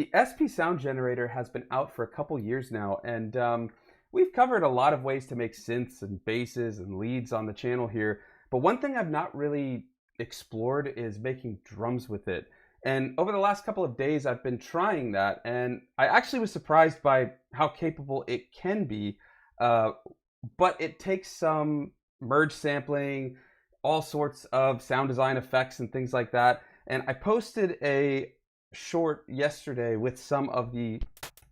The SP sound generator has been out for a couple years now, and we've covered a lot of ways to make synths and basses and leads on the channel here. But one thing I've not really explored is making drums with it. And over the last couple of days, I've been trying that, and I actually was surprised by how capable it can be. But it takes some merge sampling, all sorts of sound design effects and things like that. And I posted a short yesterday with some of the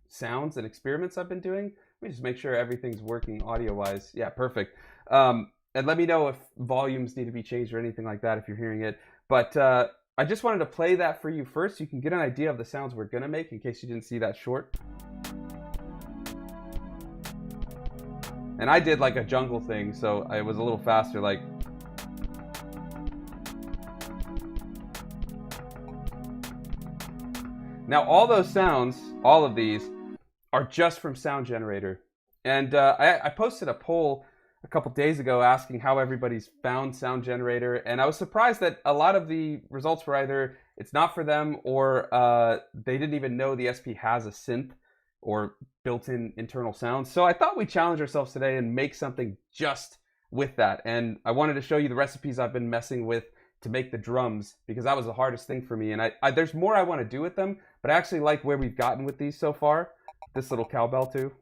sounds and experiments I've been doing. Let me just make sure everything's working audio-wise. Yeah, perfect. And let me know if volumes need to be changed or anything like that if you're hearing it. But I just wanted to play that for you first so you can get an idea of the sounds we're going to make in case you didn't see that short. And I did like a jungle thing, so it was a little faster, like... Now, all those sounds, all of these, are just from Sound Generator. And I posted a poll a couple days ago asking how everybody's found Sound Generator, and I was surprised that a lot of the results were either it's not for them or they didn't even know the SP has a synth or built-in internal sounds. So I thought we'd challenge ourselves today and make something just with that. And I wanted to show you the recipes I've been messing with to make the drums, because that was the hardest thing for me. And there's more I want to do with them, but I actually like where we've gotten with these so far. This little cowbell too.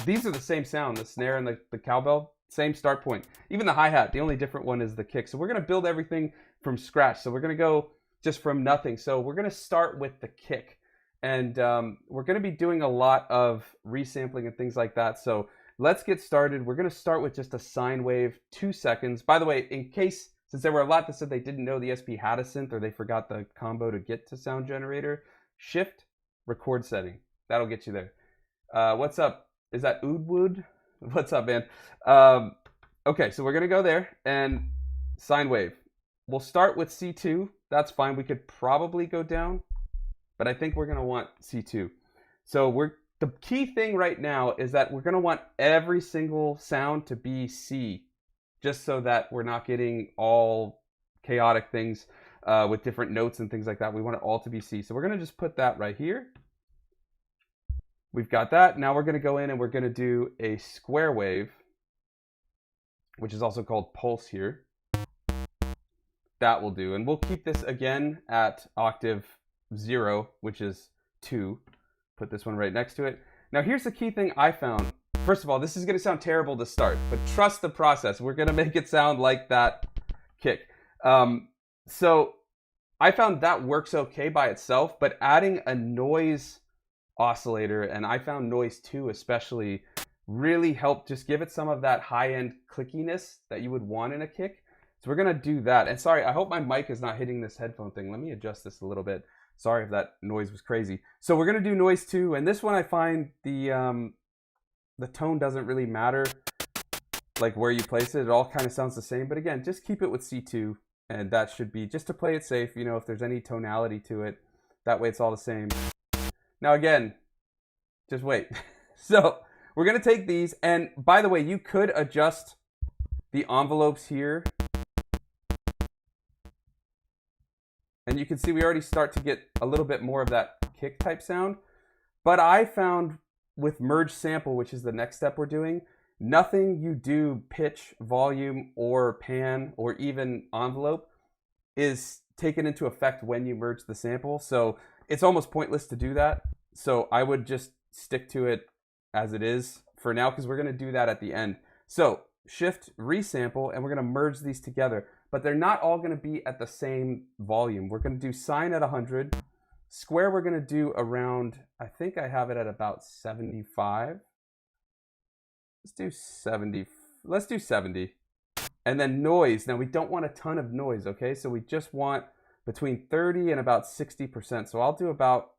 These are the same sound, the snare and the cowbell, same start point. Even the hi-hat, the only different one is the kick. So we're going to build everything from scratch. So we're going to go just from nothing. So we're going to start with the kick. And we're going to be doing a lot of resampling and things like that. So let's get started. We're going to start with just a sine wave, 2 seconds. By the way, in case, since there were a lot that said they didn't know the SP had a synth or they forgot the combo to get to Sound Generator, shift, record setting. That'll get you there. What's up? Is that Oodwood? What's up, man? Okay, so we're going to go there and sine wave. We'll start with C2. That's fine. We could probably go down, but I think we're going to want C2. So the key thing right now is that we're going to want every single sound to be C, just so that we're not getting all chaotic things with different notes and things like that. We want it all to be C. So we're going to just put that right here. We've got that. Now we're going to go in and we're going to do a square wave, which is also called pulse here. That will do. And we'll keep this again at octave 0, which is 2. Put this one right next to it. Now here's the key thing I found. First of all, this is going to sound terrible to start, but trust the process. We're going to make it sound like that kick. So I found that works okay by itself, but adding a noise oscillator, and I found noise 2 especially, really helped just give it some of that high-end clickiness that you would want in a kick. So we're going to do that. And sorry, I hope my mic is not hitting this headphone thing. Let me adjust this a little bit. Sorry if that noise was crazy. So we're going to do noise 2, and this one I find the tone doesn't really matter, like where you place it. It all kind of sounds the same. But again, just keep it with C2, and that should be, just to play it safe, you know, if there's any tonality to it, that way it's all the same. Now again, just wait. So we're going to take these, and by the way, you could adjust the envelopes here. And you can see we already start to get a little bit more of that kick type sound. But I found with merge sample, which is the next step we're doing, nothing you do pitch, volume, or pan, or even envelope is taken into effect when you merge the sample. So it's almost pointless to do that. So I would just stick to it as it is for now, because we're going to do that at the end. So shift, resample, and we're going to merge these together. But they're not all going to be at the same volume. We're going to do sine at 100. Square we're going to do around, I think I have it at about 75. Let's do 70. Let's do 70. And then noise. Now we don't want a ton of noise, okay? So we just want between 30 and about 60%. So I'll do about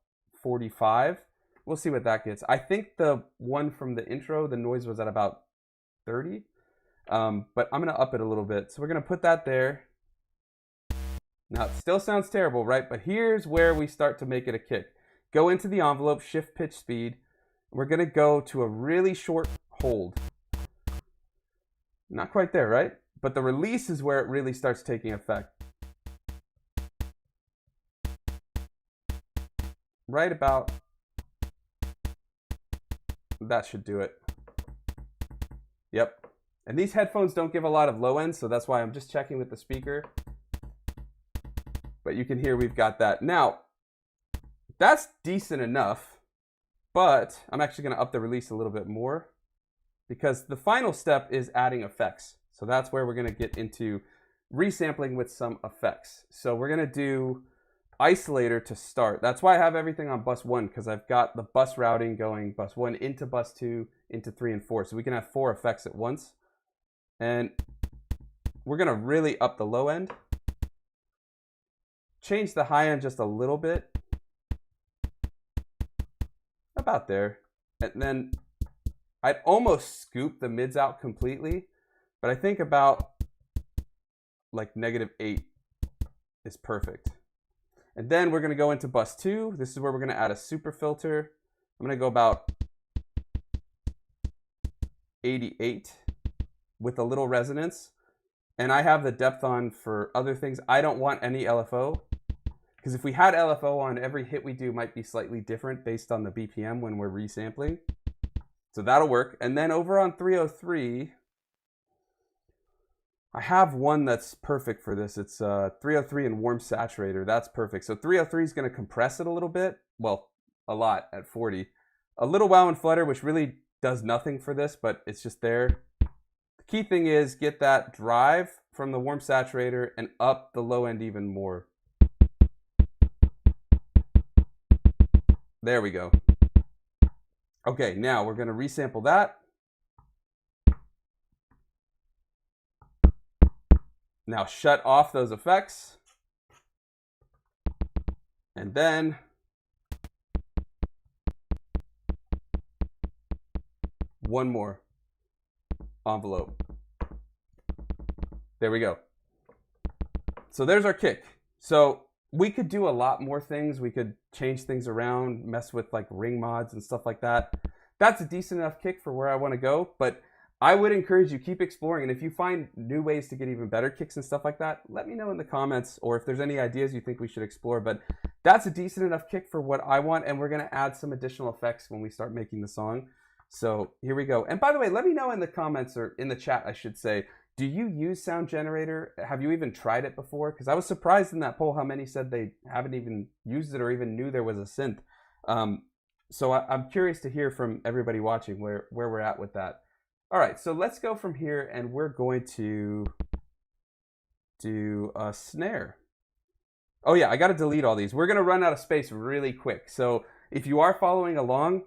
45. We'll see what that gets. I think the one from the intro, the noise was at about 30. But I'm going to up it a little bit. So we're going to put that there. Now it still sounds terrible, right? But here's where we start to make it a kick. Go into the envelope, shift pitch speed. We're going to go to a really short hold. Not quite there, right? But the release is where it really starts taking effect. Right about That should do it. Yep. And these headphones don't give a lot of low end, so that's why I'm just checking with the speaker. But you can hear we've got that. Now, that's decent enough, but I'm actually going to up the release a little bit more because the final step is adding effects. So that's where we're going to get into resampling with some effects. So we're going to do isolator to start. That's why I have everything on bus 1, because I've got the bus routing going bus 1 into bus 2 into 3 and 4. So we can have 4 effects at once. And we're going to really up the low end. Change the high end just a little bit. About there. And then I'd almost scoop the mids out completely, but I think about like -8 is perfect. And then we're going to go into bus 2. This is where we're going to add a super filter. I'm going to go about 88 with a little resonance. And I have the depth on for other things. I don't want any LFO, because if we had LFO on, every hit we do might be slightly different based on the BPM when we're resampling. So that'll work. And then over on 303, I have one that's perfect for this. It's 303 and warm saturator. That's perfect. So 303 is going to compress it a little bit. Well, a lot at 40. A little wow and flutter, which really does nothing for this, but it's just there. The key thing is get that drive from the warm saturator and up the low end even more. There we go. Okay, now we're going to resample that. Now shut off those effects. And then one more envelope. There we go. So there's our kick. So we could do a lot more things. We could change things around, mess with like ring mods and stuff like that. That's a decent enough kick for where I want to go, but I would encourage you, keep exploring. And if you find new ways to get even better kicks and stuff like that, let me know in the comments, or if there's any ideas you think we should explore. But that's a decent enough kick for what I want, and we're going to add some additional effects when we start making the song. So here we go. And by the way, let me know in the comments, or in the chat, I should say, do you use Sound Generator? Have you even tried it before? Because I was surprised in that poll how many said they haven't even used it or even knew there was a synth. So I'm curious to hear from everybody watching where we're at with that. All right, so let's go from here, and we're going to do a snare. Oh yeah, I got to delete all these. We're going to run out of space really quick. So if you are following along,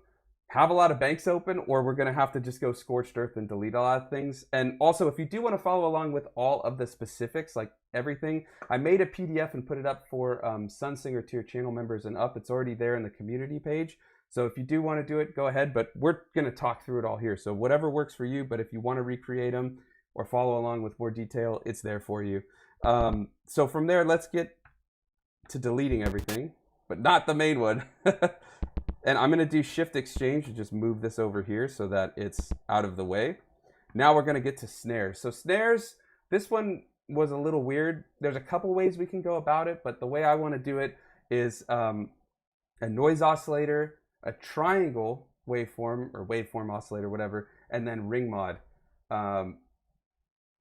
have a lot of banks open, or we're going to have to just go scorched earth and delete a lot of things. And also, if you do want to follow along with all of the specifics, like everything, I made a PDF and put it up for Sunsinger tier channel members and up. It's already there in the community page. So if you do want to do it, go ahead, but we're going to talk through it all here. So whatever works for you, but if you want to recreate them or follow along with more detail, it's there for you. So from there, let's get to deleting everything, but not the main one. And I'm going to do Shift Exchange and just move this over here so that it's out of the way. Now we're going to get to snares. So snares, this one was a little weird. There's a couple ways we can go about it, but the way I want to do it is a noise oscillator, a triangle waveform or waveform oscillator, whatever, and then ring mod. Oh,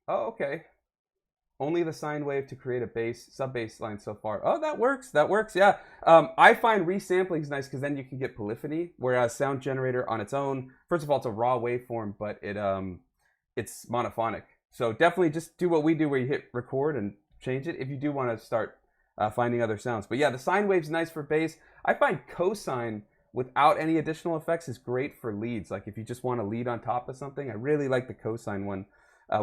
okay. Only the sine wave to create a bass, sub-bass line so far. Oh, that works. That works, yeah. I find resampling is nice because then you can get polyphony, whereas Sound Generator on its own, first of all, it's a raw waveform, but it's monophonic. So definitely just do what we do where you hit record and change it if you do want to start finding other sounds. But yeah, the sine wave's nice for bass. I find cosine without any additional effects is great for leads. Like if you just want to lead on top of something, I really like the cosine one.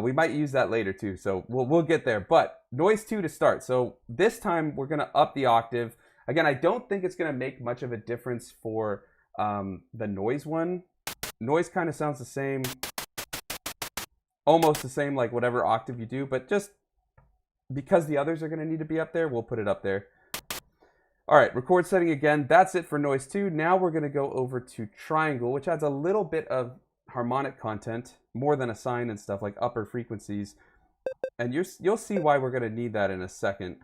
We might use that later too, so we'll get there. But noise 2 to start. So this time we're going to up the octave. Again, I don't think it's going to make much of a difference for the noise one. Noise kind of sounds the same, almost the same like whatever octave you do, but just because the others are going to need to be up there, we'll put it up there. All right, record setting again. That's it for noise 2. Now we're going to go over to triangle, which adds a little bit of harmonic content, more than a sine and stuff, like upper frequencies. And you'll see why we're going to need that in a second.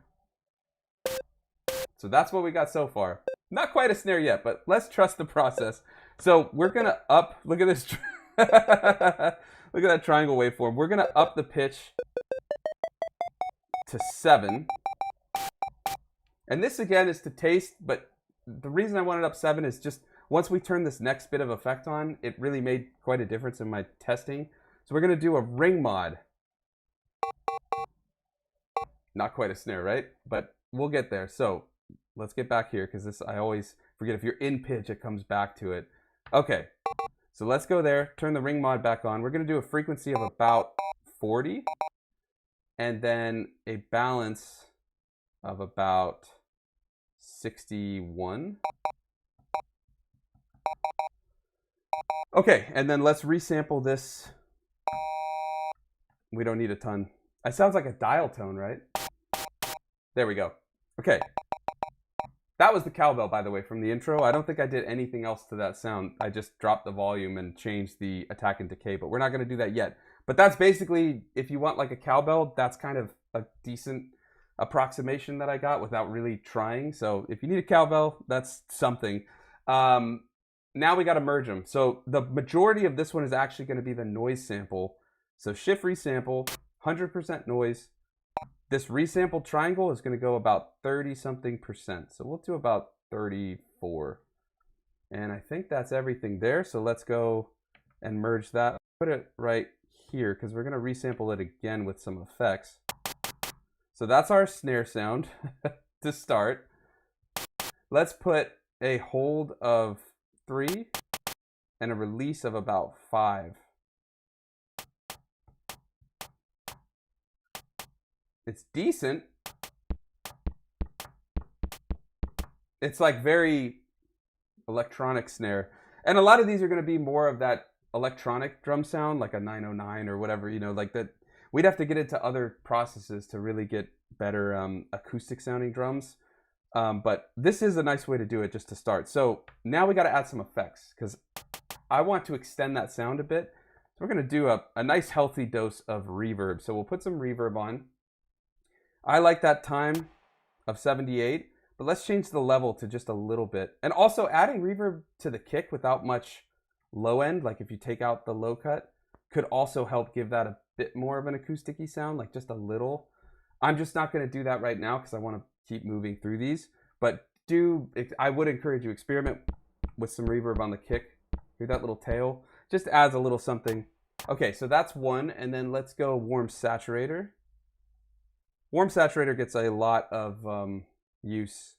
So that's what we got so far. Not quite a snare yet, but let's trust the process. So we're going to up, look at this. Look at that triangle waveform. We're going to up the pitch to 7. And this again is to taste, but the reason I wanted up 7 is just once we turn this next bit of effect on, it really made quite a difference in my testing. So we're going to do a ring mod. Not quite a snare, right? But we'll get there. So let's get back here because this, I always forget, if you're in pitch, it comes back to it. Okay, so let's go there, turn the ring mod back on. We're going to do a frequency of about 40 and then a balance of about 61. Okay, and then let's resample this. We don't need a ton. It sounds like a dial tone, right? There we go. Okay. That was the cowbell, by the way, from the intro. I don't think I did anything else to that sound. I just dropped the volume and changed the attack and decay, but we're not going to do that yet. But that's basically, if you want like a cowbell, that's kind of a decent approximation that I got without really trying. So if you need a cowbell, that's something. Now we got to merge them. So the majority of this one is actually going to be the noise sample. So shift resample, 100% noise. This resampled triangle is going to go about 30-something%. So we'll do about 34. And I think that's everything there. So let's go and merge that. Put it right here because we're going to resample it again with some effects. So that's our snare sound to start. Let's put a hold of 3 and a release of about 5. It's decent. It's like very electronic snare. And a lot of these are going to be more of that electronic drum sound, like a 909 or whatever, you know, like that. We'd have to get into other processes to really get better acoustic sounding drums. But this is a nice way to do it just to start. So now we got to add some effects because I want to extend that sound a bit. So we're going to do a nice healthy dose of reverb. So we'll put some reverb on. I like that time of 78, but let's change the level to just a little bit. And also adding reverb to the kick without much low end, like if you take out the low cut, could also help give that a bit more of an acoustic-y sound, like just a little. I'm just not going to do that right now because I want to keep moving through these. But I would encourage you, experiment with some reverb on the kick. Hear that little tail? Just adds a little something. Okay, so that's one. And then let's go warm saturator. Warm saturator gets a lot of use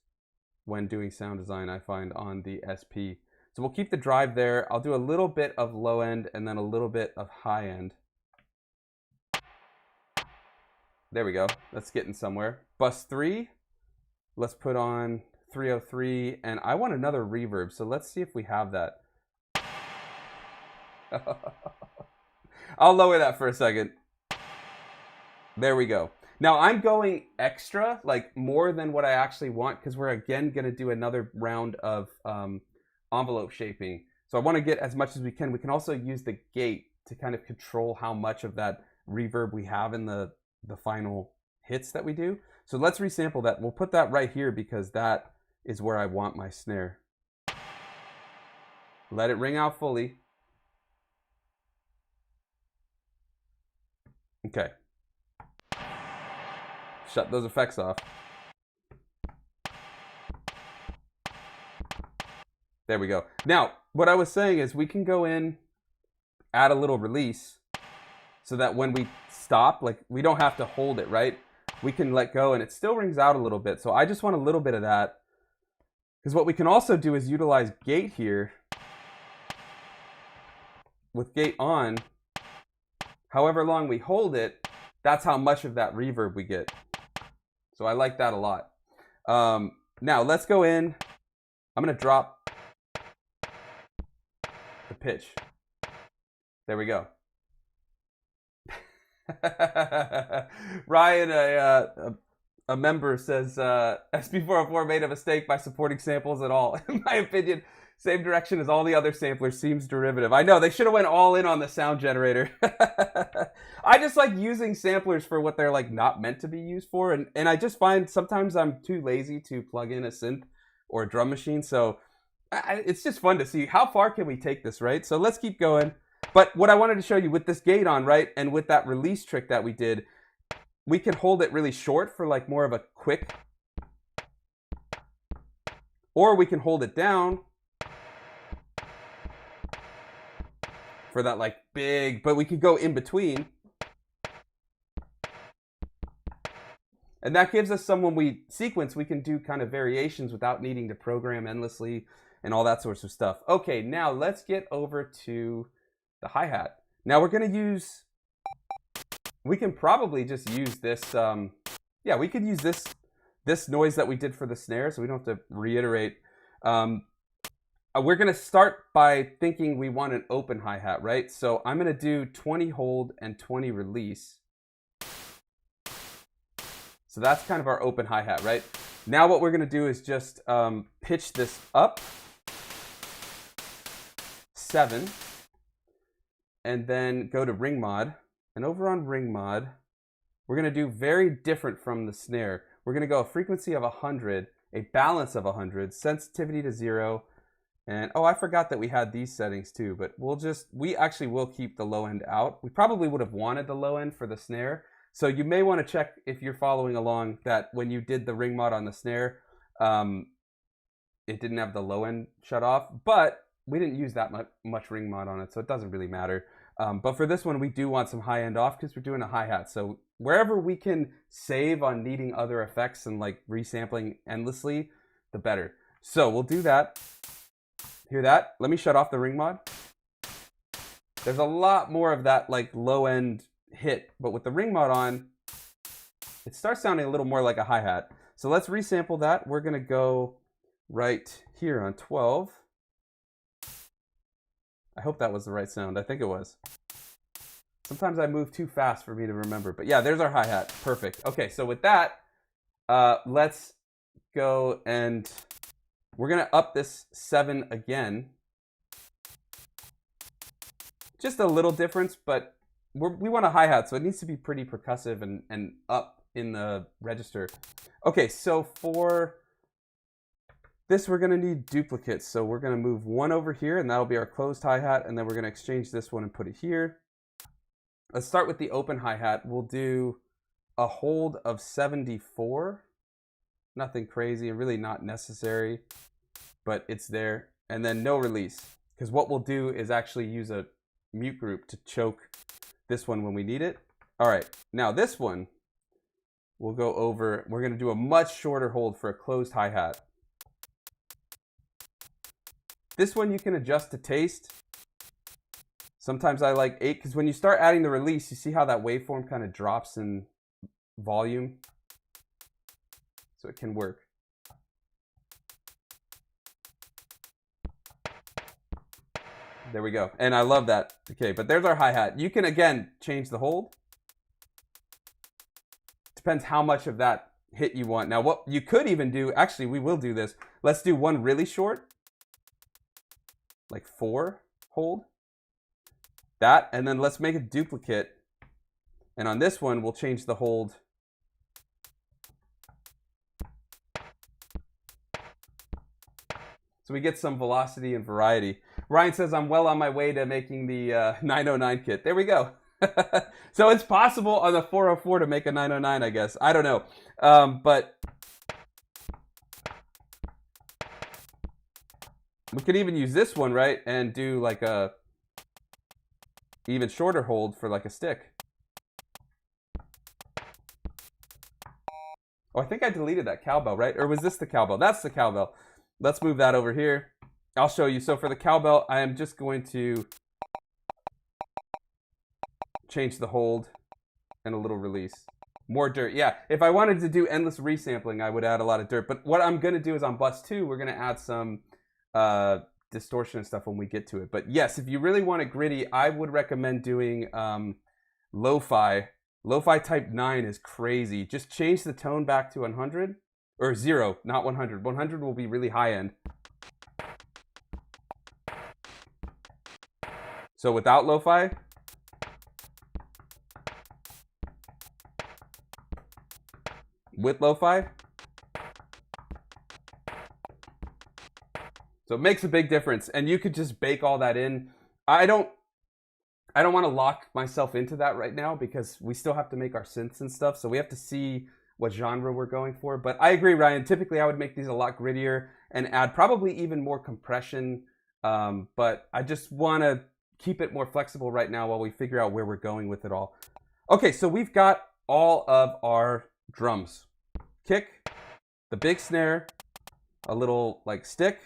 when doing sound design, I find, on the SP. So we'll keep the drive there. I'll do a little bit of low end and then a little bit of high end. There we go. That's getting somewhere. Bus 3. Let's put on 303. And I want another reverb. So let's see if we have that. I'll lower that for a second. There we go. Now I'm going extra, like more than what I actually want, because we're again going to do another round of envelope shaping. So I want to get as much as we can. We can also use the gate to kind of control how much of that reverb we have in the final hits that we do. So let's resample that. We'll put that right here because that is where I want my snare. Let it ring out fully. Okay. Shut those effects off. There we go. Now, what I was saying is we can go in, add a little release so that when we stop, like we don't have to hold it, right? We can let go and it still rings out a little bit. So I just want a little bit of that. Because what we can also do is utilize gate here. With gate on, however long we hold it, that's how much of that reverb we get. So I like that a lot. Now let's go in. I'm going to drop the pitch. There we go. Ryan, a member, says SP404 made a mistake by supporting samples at all. In my opinion, same direction as all the other samplers seems derivative. I know, they should have went all in on the sound generator. I just like using samplers for what they're like not meant to be used for. And I just find sometimes I'm too lazy to plug in a synth or a drum machine. So it's just fun to see how far can we take this, right? So let's keep going. But what I wanted to show you with this gate on, right, and with that release trick that we did, we can hold it really short for like more of a quick, or we can hold it down for that like big, but we could go in between. And that gives us some, when we sequence, we can do kind of variations without needing to program endlessly and all that sorts of stuff. Okay, now let's get over to the hi-hat. Now we're going to use, we can probably just use this, yeah, we could use this noise that we did for the snare, so we don't have to reiterate. We're going to start by thinking we want an open hi-hat, right? So I'm going to do 20 hold and 20 release. So that's kind of our open hi-hat, right? Now what we're going to do is just pitch this up 7 and then go to ring mod. And over on ring mod, we're going to do very different from the snare. We're going to go a frequency of 100, a balance of 100, sensitivity to 0. And oh, I forgot that we had these settings too, but we actually will keep the low end out. We probably would have wanted the low end for the snare. So you may want to check, if you're following along, that when you did the ring mod on the snare, it didn't have the low end shut off, but we didn't use that much ring mod on it, so it doesn't really matter. But for this one, we do want some high end off because we're doing a hi-hat. So wherever we can save on needing other effects and like resampling endlessly, the better. So we'll do that. Hear that? Let me shut off the ring mod. There's a lot more of that like low end hit, but with the ring mod on, it starts sounding a little more like a hi-hat. So let's resample that. We're gonna go right here on 12. I hope that was the right sound. I think it was. Sometimes I move too fast for me to remember, but yeah, there's our hi-hat. Perfect. Okay, so with that, let's go and we're gonna up this 7 again. Just a little difference, but we want a hi-hat, so it needs to be pretty percussive and up in the register. Okay, so for this, we're going to need duplicates. So we're going to move one over here, and that'll be our closed hi-hat, and then we're going to exchange this one and put it here. Let's start with the open hi-hat. We'll do a hold of 74. Nothing crazy, and really not necessary, but it's there. And then no release, because what we'll do is actually use a mute group to choke this one when we need it. All right, now this one, we'll go over, we're gonna do a much shorter hold for a closed hi-hat. This one you can adjust to taste. Sometimes I like 8, because when you start adding the release, you see how that waveform kind of drops in volume. So it can work. There we go. And I love that. Okay, but there's our hi-hat. You can, again, change the hold. Depends how much of that hit you want. Now, what you could even do, actually, we will do this. Let's do one really short. Like 4 hold. That, and then let's make a duplicate. And on this one, we'll change the hold. So we get some velocity and variety. Ryan says, I'm well on my way to making the 909 kit. There we go. So it's possible on the 404 to make a 909, I guess. I don't know. But we could even use this one, right? And do like a even shorter hold for like a stick. Oh, I think I deleted that cowbell, right? Or was this the cowbell? That's the cowbell. Let's move that over here. I'll show you. So for the cowbell, I am just going to change the hold and a little release. More dirt. Yeah, if I wanted to do endless resampling, I would add a lot of dirt. But what I'm going to do is on bus 2, we're going to add some distortion and stuff when we get to it. But yes, if you really want it gritty, I would recommend doing lo-fi. Lo-fi type 9 is crazy. Just change the tone back to 100. Or 0, not 100. 100 will be really high end. So without lo-fi, with lo-fi, So it makes a big difference, and you could just bake all that in. I don't want to lock myself into that right now because we still have to make our synths and stuff. So we have to see what genre we're going for. But I agree, Ryan. Typically, I would make these a lot grittier and add probably even more compression. But I just want to keep it more flexible right now while we figure out where we're going with it all. Okay, so we've got all of our drums. Kick, the big snare, a little like stick,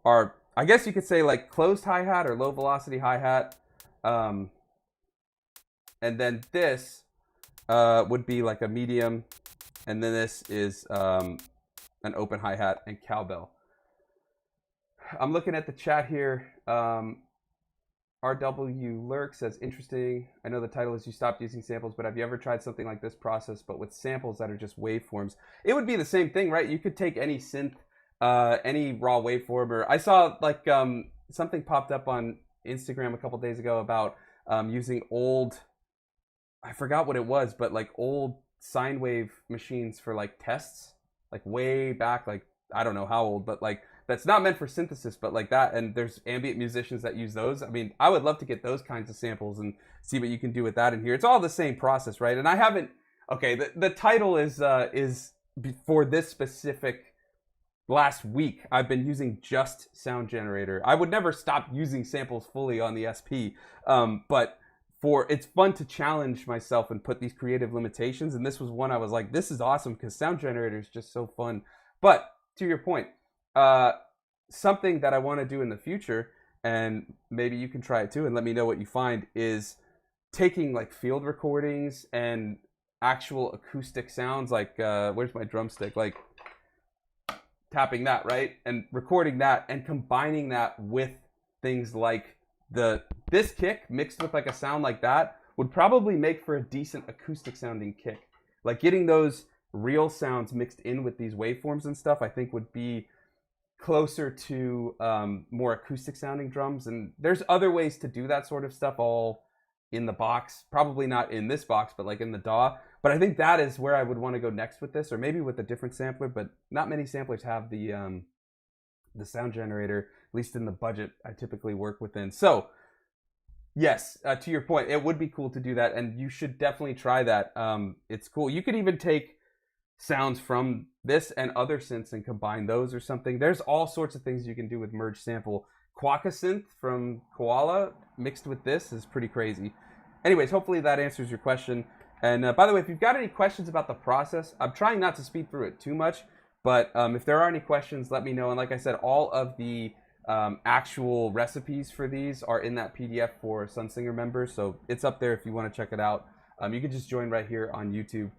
our, I guess you could say like closed hi-hat or low velocity hi-hat. And then this would be like a medium, and then this is an open hi-hat and cowbell. I'm looking at the chat here. RW Lurk says, interesting. I know the title is You Stopped Using Samples, but have you ever tried something like this process, but with samples that are just waveforms? It would be the same thing, right? You could take any synth, any raw waveform, or I saw like something popped up on Instagram a couple days ago about using old, I forgot what it was, but like old sine wave machines for like tests, like way back, like I don't know how old, but like that's not meant for synthesis, but like that. And there's ambient musicians that use those. I mean, I would love to get those kinds of samples and see what you can do with that in here. It's all the same process, right? And I haven't, okay, the title is for this specific last week. I've been using just Sound Generator. I would never stop using samples fully on the SP, but it's fun to challenge myself and put these creative limitations. And this was one I was like, this is awesome because Sound Generator is just so fun. But to your point, something that I want to do in the future, and maybe you can try it too and let me know what you find, is taking like field recordings and actual acoustic sounds, like where's my drumstick, like tapping that, right, and recording that and combining that with things like this kick mixed with like a sound like that would probably make for a decent acoustic sounding kick. Like getting those real sounds mixed in with these waveforms and stuff, I think would be closer to more acoustic sounding drums. And there's other ways to do that sort of stuff all in the box, probably not in this box, but like in the DAW. But I think that is where I would want to go next with this, or maybe with a different sampler, but not many samplers have the Sound Generator, at least in the budget I typically work within. So yes, to your point, it would be cool to do that, and you should definitely try that. It's cool. You could even take sounds from this and other synths and combine those or something. There's all sorts of things you can do with merge sample. Quokka synth from Koala mixed with this is pretty crazy. Anyways, hopefully that answers your question. And by the way, if you've got any questions about the process, I'm trying not to speed through it too much, but if there are any questions, let me know. And like I said, all of the actual recipes for these are in that PDF for Sunsinger members, so it's up there if you want to check it out. You can just join right here on YouTube.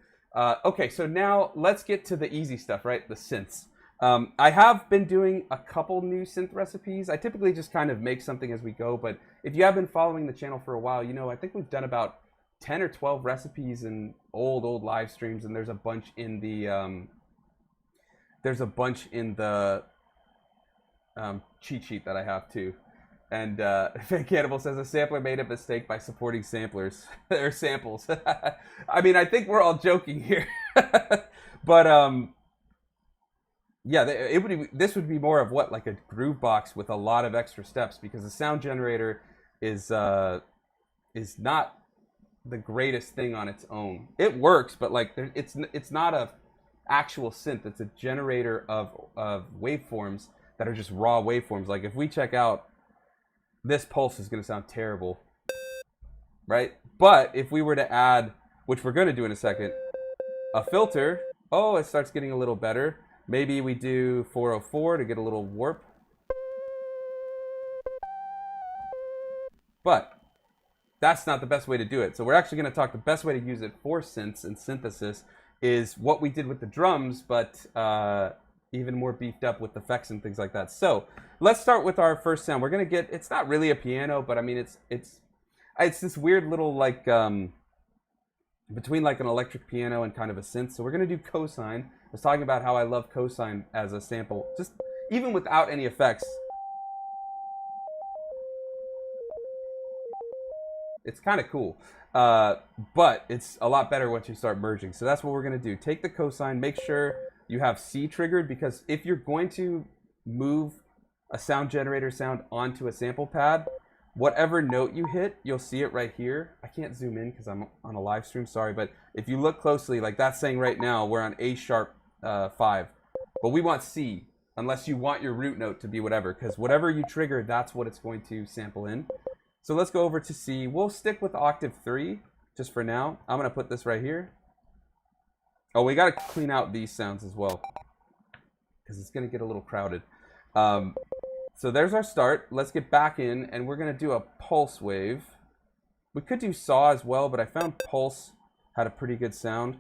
Okay, so now let's get to the easy stuff, right? The synths. I have been doing a couple new synth recipes. I typically just kind of make something as we go, but if you have been following the channel for a while, you know, I think we've done about 10 or 12 recipes in old live streams, and there's a bunch in the cheat sheet that I have too. And Fake Cannibal says a sampler made a mistake by supporting samplers or samples. I mean, I think we're all joking here, but yeah, this would be more of what, like a groove box with a lot of extra steps, because the Sound Generator is not the greatest thing on its own. It works, but like it's not a actual synth. It's a generator of waveforms that are just raw waveforms. Like if we check out, this pulse is going to sound terrible, right? But if we were to add, which we're going to do in a second, a filter, oh, it starts getting a little better. Maybe we do 404 to get a little warp. But that's not the best way to do it. So we're actually going to talk the best way to use it for synths and synthesis is what we did with the drums, but even more beefed up with effects and things like that. So let's start with our first sound. We're gonna get, it's not really a piano, but I mean it's this weird little like between like an electric piano and kind of a synth. So we're gonna do cosine. I was talking about how I love cosine as a sample, just even without any effects. It's kind of cool, but it's a lot better once you start merging. So that's what we're gonna do. Take the cosine, make sure you have C triggered, because if you're going to move a sound generator sound onto a sample pad, whatever note you hit, you'll see it right here. I can't zoom in because I'm on a live stream, sorry, but if you look closely, like that's saying right now, we're on A sharp 5, but we want C, unless you want your root note to be whatever, because whatever you trigger, that's what it's going to sample in. So let's go over to C. We'll stick with octave 3 just for now. I'm going to put this right here. Oh, we got to clean out these sounds as well, because it's going to get a little crowded. So there's our start. Let's get back in, and we're going to do a pulse wave. We could do saw as well, but I found pulse had a pretty good sound.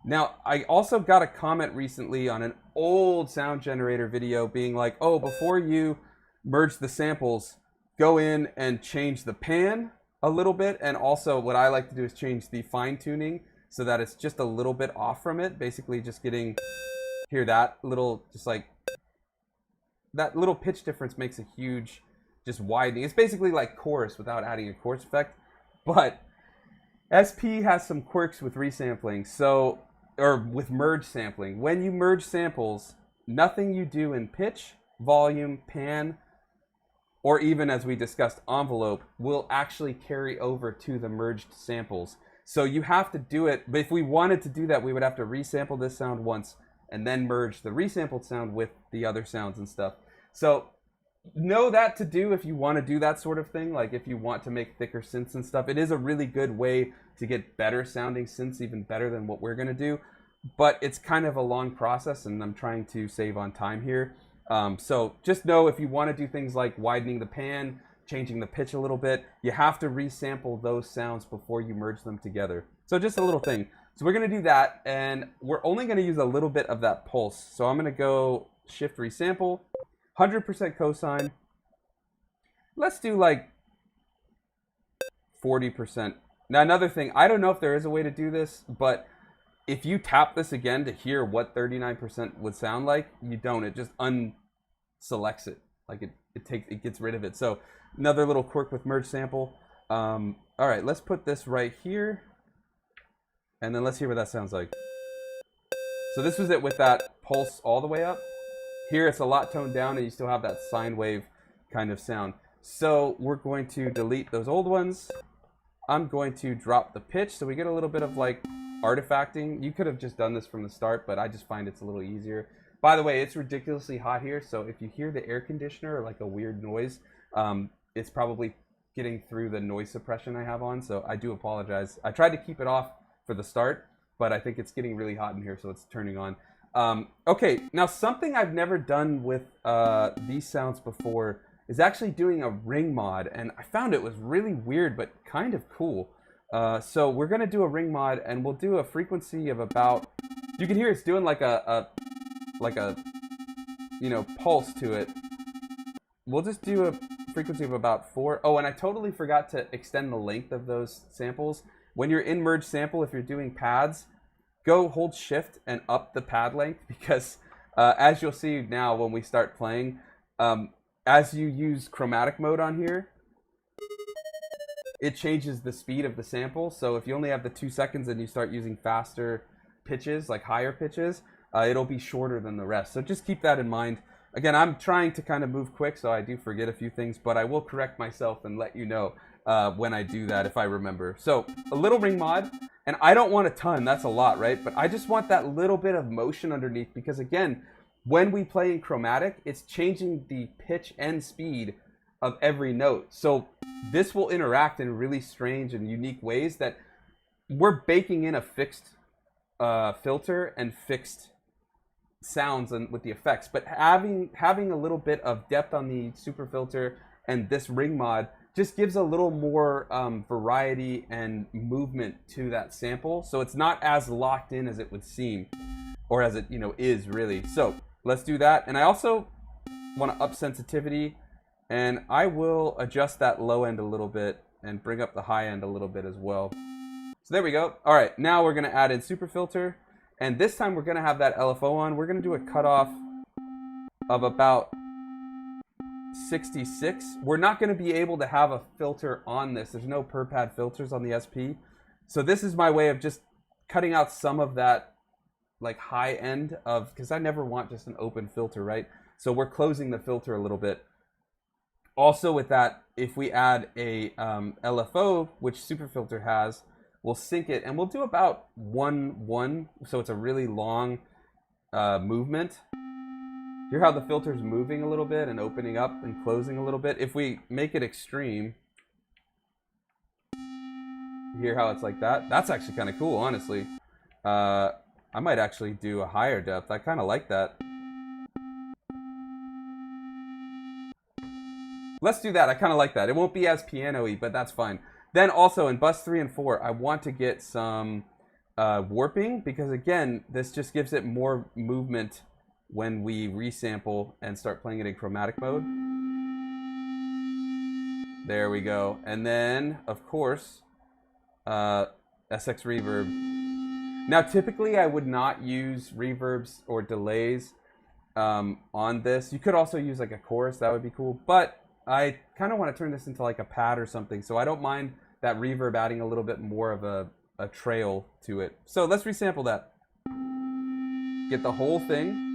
Now, I also got a comment recently on an old sound generator video being like, oh, before you merge the samples, go in and change the pan a little bit. And also what I like to do is change the fine tuning so that it's just a little bit off from it. Basically just getting, hear that little, just like, that little pitch difference makes a huge just widening. It's basically like chorus without adding a chorus effect. But SP has some quirks with resampling, so, or with merge sampling. When you merge samples, nothing you do in pitch, volume, pan, or even as we discussed, envelope, will actually carry over to the merged samples. So you have to do it, but if we wanted to do that, we would have to resample this sound once and then merge the resampled sound with the other sounds and stuff. So know that to do if you want to do that sort of thing, like if you want to make thicker synths and stuff. It is a really good way to get better sounding synths, even better than what we're going to do. But it's kind of a long process, and I'm trying to save on time here. So just know if you want to do things like widening the pan, changing the pitch a little bit, you have to resample those sounds before you merge them together. So just a little thing. So we're going to do that, and we're only going to use a little bit of that pulse. So I'm going to go shift resample, 100% cosine. Let's do like 40%. Now another thing, I don't know if there is a way to do this, but if you tap this again to hear what 39% would sound like, you don't. It just unselects it. Like it gets rid of it. So another little quirk with merge sample. All right, let's put this right here. And then let's hear what that sounds like. So this was it with that pulse all the way up. Here it's a lot toned down and you still have that sine wave kind of sound. So we're going to delete those old ones. I'm going to drop the pitch so we get a little bit of like artifacting. You could have just done this from the start, but I just find it's a little easier. By the way, it's ridiculously hot here, so if you hear the air conditioner or like a weird noise, it's probably getting through the noise suppression I have on, so I do apologize. I tried to keep it off for the start, but I think it's getting really hot in here, so it's turning on. Okay, now something I've never done with these sounds before is actually doing a ring mod, and I found it was really weird, but kind of cool. So we're gonna do a ring mod, and we'll do a frequency of about, you can hear it's doing like a you know, pulse to it. We'll just do a frequency of about 4. Oh, and I totally forgot to extend the length of those samples. When you're in merge sample, if you're doing pads, go hold shift and up the pad length, because as you'll see now when we start playing, as you use chromatic mode on here, it changes the speed of the sample. So if you only have the 2 seconds and you start using faster pitches, like higher pitches, it'll be shorter than the rest. So just keep that in mind. Again, I'm trying to kind of move quick, so I do forget a few things, but I will correct myself and let you know when I do that if I remember. So a little ring mod, and I don't want a ton, that's a lot, right? But I just want that little bit of motion underneath, because again, when we play in chromatic, it's changing the pitch and speed of every note. So this will interact in really strange and unique ways that we're baking in a fixed filter and fixed sounds and with the effects, but having a little bit of depth on the super filter and this ring mod just gives a little more variety and movement to that sample, so it's not as locked in as it would seem, or as it, you know, is really. So let's do that. And I also want to up sensitivity, and I will adjust that low end a little bit and bring up the high end a little bit as well. So there we go. All right, now we're going to add in super filter, and this time we're going to have that LFO on. We're going to do a cutoff of about 66. We're not going to be able to have a filter on this. There's no per pad filters on the SP. So this is my way of just cutting out some of that like high end of, because I never want just an open filter, right? So we're closing the filter a little bit. Also with that, if we add a LFO, which Superfilter has, we'll sync it, and we'll do about 1-1, so it's a really long movement. Hear how the filter's moving a little bit and opening up and closing a little bit? If we make it extreme, hear how it's like that? That's actually kind of cool, honestly. I might actually do a higher depth. I kind of like that. Let's do that. I kind of like that. It won't be as piano-y, but that's fine. Then also in bus 3 and 4, I want to get some warping, because again, this just gives it more movement when we resample and start playing it in chromatic mode. There we go. And then, of course, SX reverb. Now, typically, I would not use reverbs or delays on this. You could also use like a chorus. That would be cool. But I kind of want to turn this into like a pad or something. So I don't mind that reverb adding a little bit more of a trail to it. So let's resample that. Get the whole thing.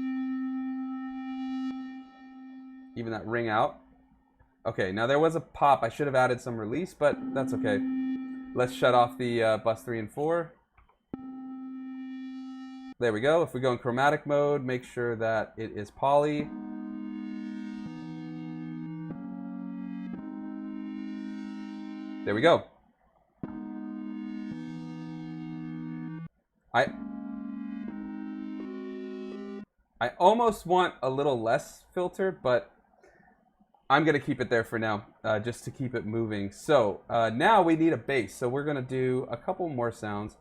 Even that ring out. Okay, now there was a pop. I should have added some release, but that's okay. Let's shut off the bus 3 and 4. There we go. If we go in chromatic mode, make sure that it is poly. There we go. I almost want a little less filter, but I'm going to keep it there for now, just to keep it moving. So now we need a bass. So we're going to do a couple more sounds.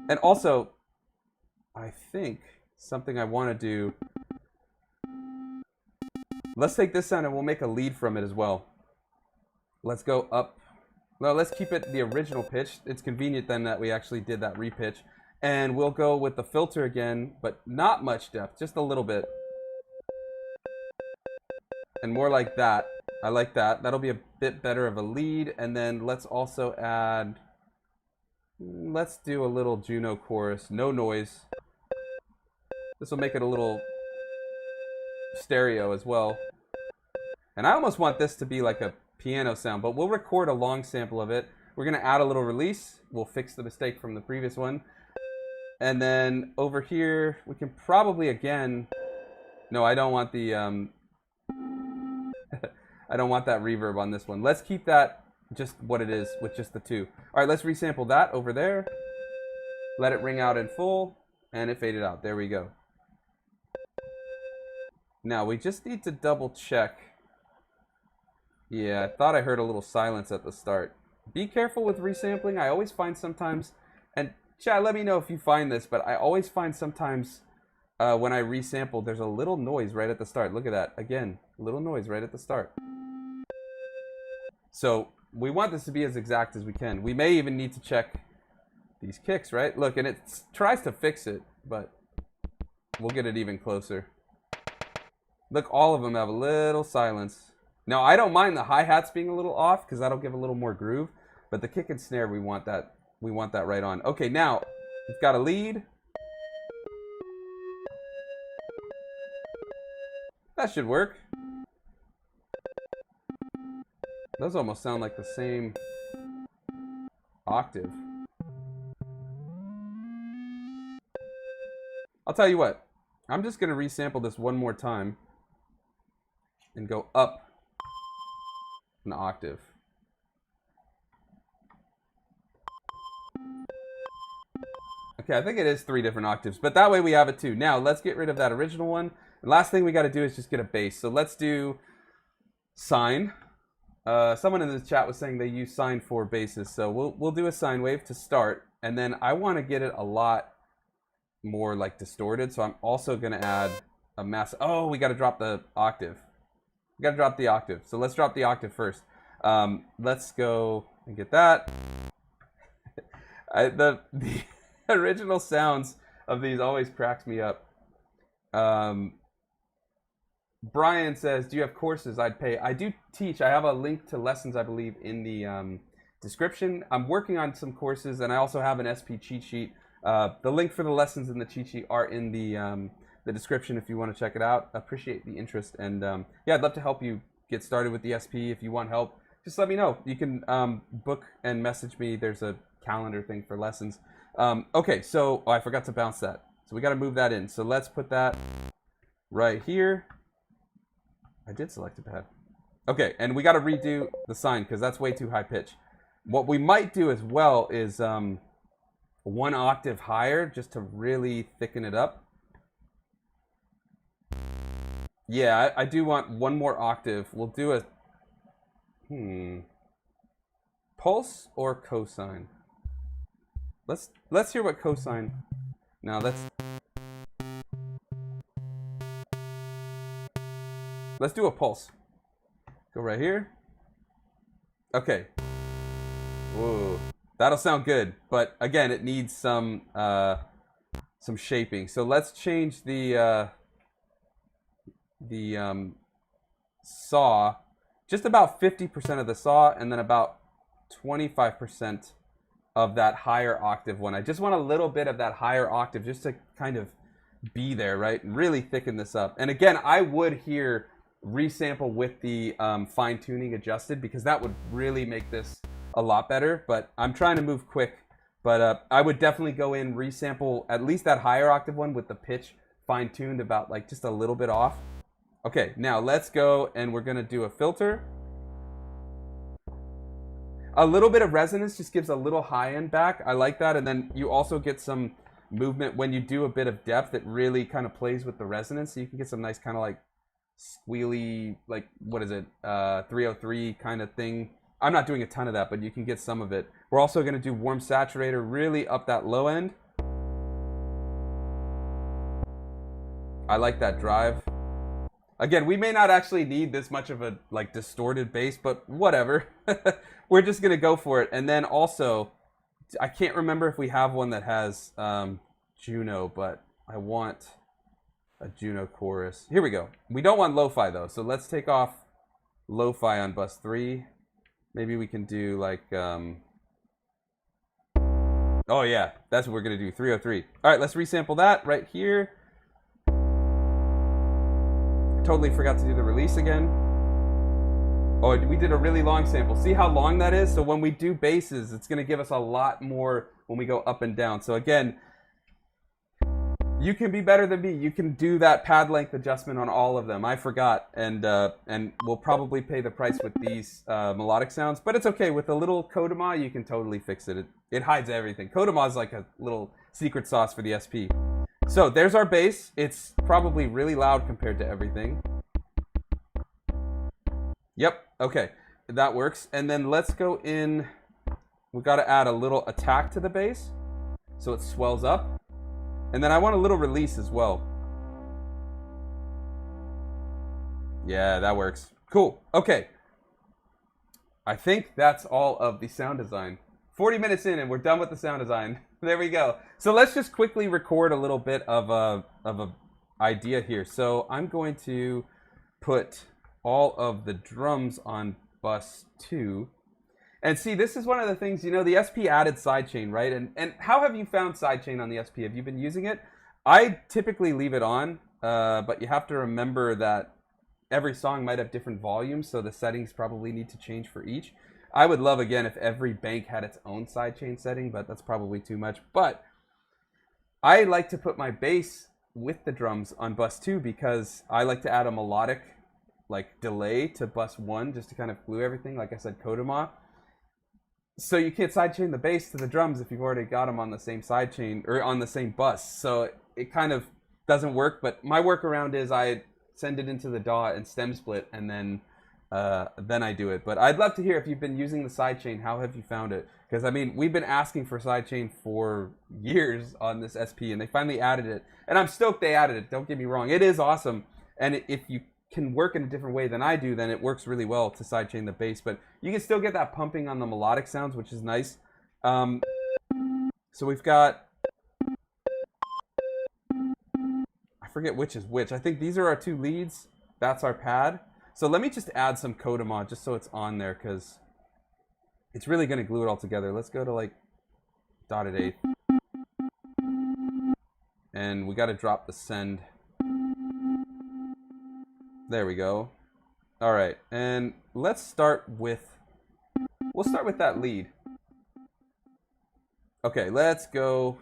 And also, I think something I want to do, let's take this sound and we'll make a lead from it as well. Let's go up. No, let's keep it the original pitch. It's convenient then that we actually did that repitch. And we'll go with the filter again, but not much depth, just a little bit. And more like that. I like that. That'll be a bit better of a lead. And then let's also add, let's do a little Juno chorus, no noise. This will make it a little stereo as well. And I almost want this to be like a piano sound, but we'll record a long sample of it. We're going to add a little release. We'll fix the mistake from the previous one. And then over here, we can probably again, no, I don't want the, I don't want that reverb on this one. Let's keep that just what it is with just the two. All right, let's resample that over there. Let it ring out in full, and it faded out. There we go. Now, we just need to double check. Yeah, I thought I heard a little silence at the start. Be careful with resampling. I always find sometimes, and chat, let me know if you find this, but I always find sometimes when I resample, there's a little noise right at the start. Look at that. Again, a little noise right at the start. So we want this to be as exact as we can. We may even need to check these kicks, right? Look, and it tries to fix it, but we'll get it even closer. Look, all of them have a little silence. Now, I don't mind the hi-hats being a little off because that'll give a little more groove, but the kick and snare, we want that right on. Okay, now we've got a lead. That should work. Those almost sound like the same octave. I'll tell you what. I'm just going to resample this one more time and go up an octave. Okay, I think it is 3 different octaves, but that way we have it too. Now, let's get rid of that original one. The last thing we got to do is just get a bass. So let's do sine. Someone in the chat was saying they use sine for basses, so we'll do a sine wave to start, and then I want to get it a lot more like distorted, so I'm also going to add a massive... Oh, we got to drop the octave. We got to drop the octave, so let's drop the octave first. Let's go and get that. The original sounds of these always cracks me up. Brian says, do you have courses I'd pay? I do teach. I have a link to lessons, I believe, in the description. I'm working on some courses, and I also have an SP cheat sheet. The link for the lessons in the cheat sheet are in the description if you want to check it out. Appreciate the interest, and yeah, I'd love to help you get started with the SP, if you want help, just let me know. You can book and message me. There's a calendar thing for lessons. Okay, so I forgot to bounce that. So we got to move that in. So let's put that right here. I did select a pad. Okay, and we got to redo the sine because that's way too high pitch. What we might do as well is 1 octave higher just to really thicken it up. Yeah, I do want 1 more octave. We'll do a pulse or cosine. Let's hear what cosine. Now let's do a pulse. Go right here. Okay. Whoa, that'll sound good, but again, it needs some shaping. So let's change the saw, just about 50% of the saw, and then about 25% of that higher octave one. I just want a little bit of that higher octave just to kind of be there, right? And really thicken this up. And again, I would hear resample with the fine tuning adjusted because that would really make this a lot better, but I'm trying to move quick. But I would definitely go in, resample at least that higher octave one with the pitch fine tuned about like just a little bit off. Okay, now let's go and we're gonna do a filter. A little bit of resonance just gives a little high end back. I like that, and then you also get some movement when you do a bit of depth. It really kind of plays with the resonance, so you can get some nice kind of like squealy, like what is it, 303 kind of thing. I'm not doing a ton of that, but you can get some of it. We're also going to do warm saturator, really up that low end. I like that drive. Again, we may not actually need this much of a like distorted bass, but whatever. We're just going to go for it. And then also, I can't remember if we have one that has Juno, but I want a Juno chorus. Here we go. We don't want lo-fi though, so let's take off lo-fi on bus 3. Maybe we can do like, oh yeah, that's what we're gonna do, 303. All right, let's resample that right here. Totally forgot to do the release again. Oh, we did a really long sample. See how long that is? So when we do basses, it's gonna give us a lot more when we go up and down. So again, you can be better than me. You can do that pad length adjustment on all of them. I forgot, and we'll probably pay the price with these melodic sounds, but it's okay. With a little Kodama, you can totally fix it. It hides everything. Kodama is like a little secret sauce for the SP. So there's our bass. It's probably really loud compared to everything. Yep, okay, that works. And then let's go in. We've got to add a little attack to the bass so it swells up. And then I want a little release as well. Yeah, that works. Cool. Okay. I think that's all of the sound design. 40 minutes in and we're done with the sound design. There we go. So let's just quickly record a little bit of a idea here. So I'm going to put all of the drums on bus 2. And see, this is one of the things, you know, the SP added sidechain, right? And how have you found sidechain on the SP? Have you been using it? I typically leave it on, but you have to remember that every song might have different volumes, so the settings probably need to change for each. I would love, again, if every bank had its own sidechain setting, but that's probably too much. But I like to put my bass with the drums on bus 2 because I like to add a melodic like delay to bus 1 just to kind of glue everything, like I said, Kodama. So you can't sidechain the bass to the drums if you've already got them on the same sidechain or on the same bus. So it kind of doesn't work. But my workaround is I send it into the DAW and stem split, and then I do it. But I'd love to hear if you've been using the sidechain. How have you found it? Because I mean, we've been asking for sidechain for years on this SP, and they finally added it. And I'm stoked they added it. Don't get me wrong; it is awesome. And if you can work in a different way than I do, then it works really well to sidechain the bass, but you can still get that pumping on the melodic sounds, which is nice. So we've got, I forget which is which. I think these are our 2 leads. That's our pad. So let me just add some Kodama just so it's on there because it's really going to glue it all together. Let's go to like dotted eighth. And we got to drop the send. There we go. All right, and let's start with, we'll start with that lead. Okay, let's go,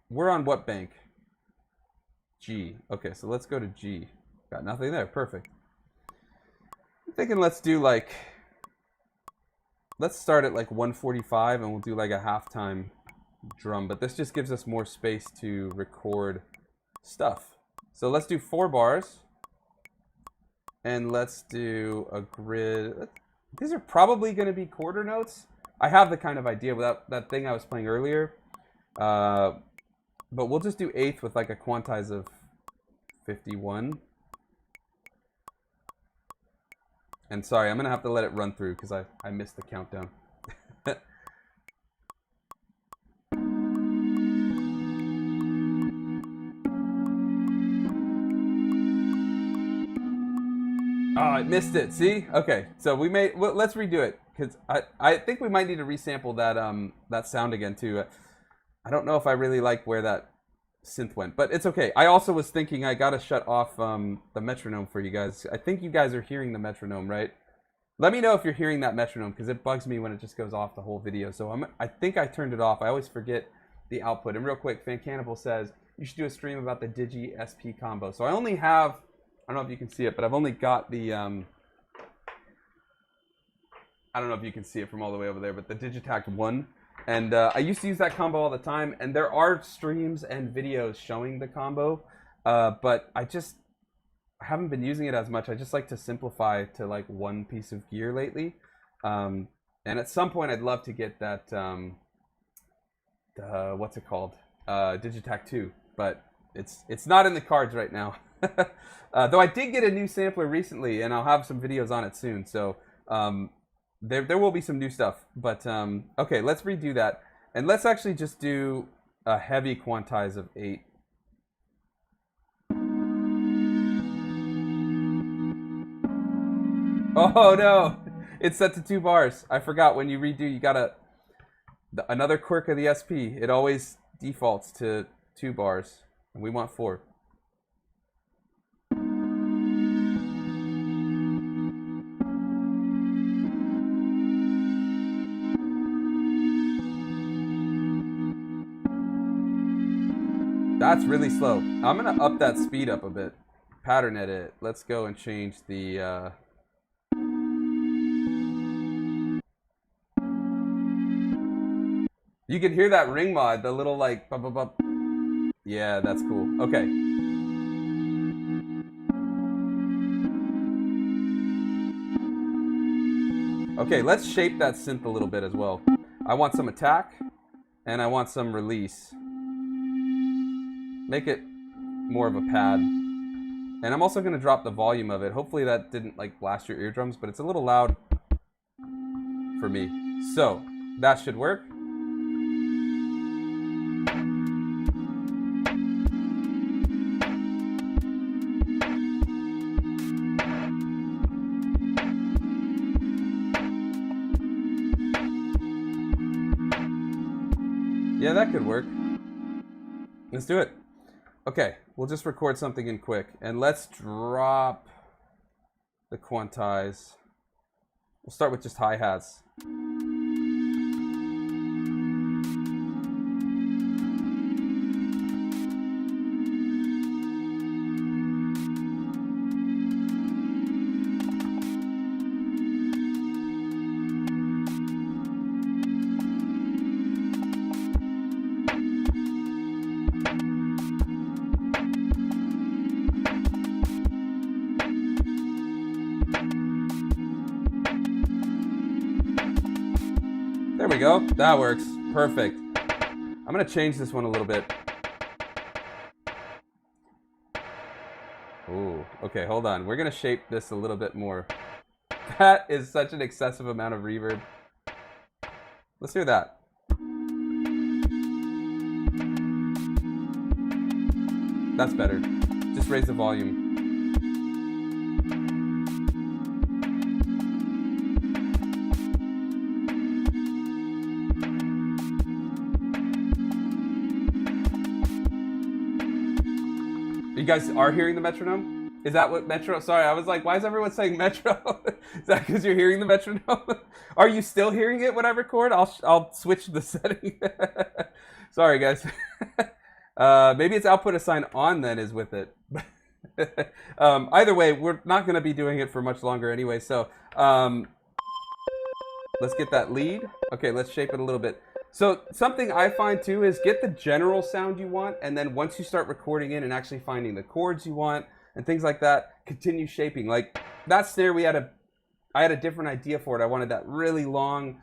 we're on what bank? G. Okay, so let's go to G. Got nothing there, perfect. I'm thinking let's do like, let's start at like 145 and we'll do like a halftime drum, but this just gives us more space to record stuff. So let's do 4 bars. And let's do a grid. These are probably going to be quarter notes. I have the kind of idea without that thing I was playing earlier. But we'll just do eighth with like a quantize of 51. And sorry, I'm going to have to let it run through because I missed the countdown. Oh, I missed it. See? Okay, so we may, well, let's redo it because I think we might need to resample that that sound again too. I don't know if I really like where that synth went, but it's okay. I also was thinking I gotta shut off the metronome for you guys. I think you guys are hearing the metronome, right? Let me know if you're hearing that metronome because it bugs me when it just goes off the whole video. So I think I turned it off. I always forget the output. And real quick, Fan Cannibal says you should do a stream about the Digi SP combo. So I only have, I don't know if you can see it, but I've only got the, I don't know if you can see it from all the way over there, but the Digitact 1. And I used to use that combo all the time, and there are streams and videos showing the combo, but I haven't been using it as much. I just like to simplify to like one piece of gear lately. And at some point I'd love to get that, what's it called? Digitact 2, but it's not in the cards right now. Though I did get a new sampler recently, and I'll have some videos on it soon. So there will be some new stuff. But okay, let's redo that, and let's actually just do a heavy quantize of 8. Oh no, it's set to 2 bars. I forgot when you redo, you gotta, another quirk of the SP. It always defaults to 2 bars, and we want 4. That's really slow. I'm gonna up that speed up a bit. Pattern edit. Let's go and change the You can hear that ring mod, the little like bump, bump, bump. Yeah, that's cool. Okay. Okay, let's shape that synth a little bit as well. I want some attack and I want some release. Make it more of a pad. And I'm also going to drop the volume of it. Hopefully that didn't like blast your eardrums, but it's a little loud for me. So that should work. Yeah, that could work. Let's do it. Okay, we'll just record something in quick. And let's drop the quantize. We'll start with just hi-hats. There we go. That works. Perfect. I'm going to change this one a little bit. Ooh, okay, hold on. We're going to shape this a little bit more. That is such an excessive amount of reverb. Let's hear that. That's better. Just raise the volume. You guys are hearing the metronome? Is that what Metro? Sorry, I was like, why is everyone saying Metro? Is that because you're hearing the metronome? Are you still hearing it when I record? I'll switch the setting. Sorry, guys. Maybe it's output assign on then is with it. Either way, we're not going to be doing it for much longer anyway. So let's get that lead. Okay, let's shape it a little bit. So something I find too is get the general sound you want, and then once you start recording in and actually finding the chords you want and things like that, continue shaping. Like that snare, I had a different idea for it. I wanted that really long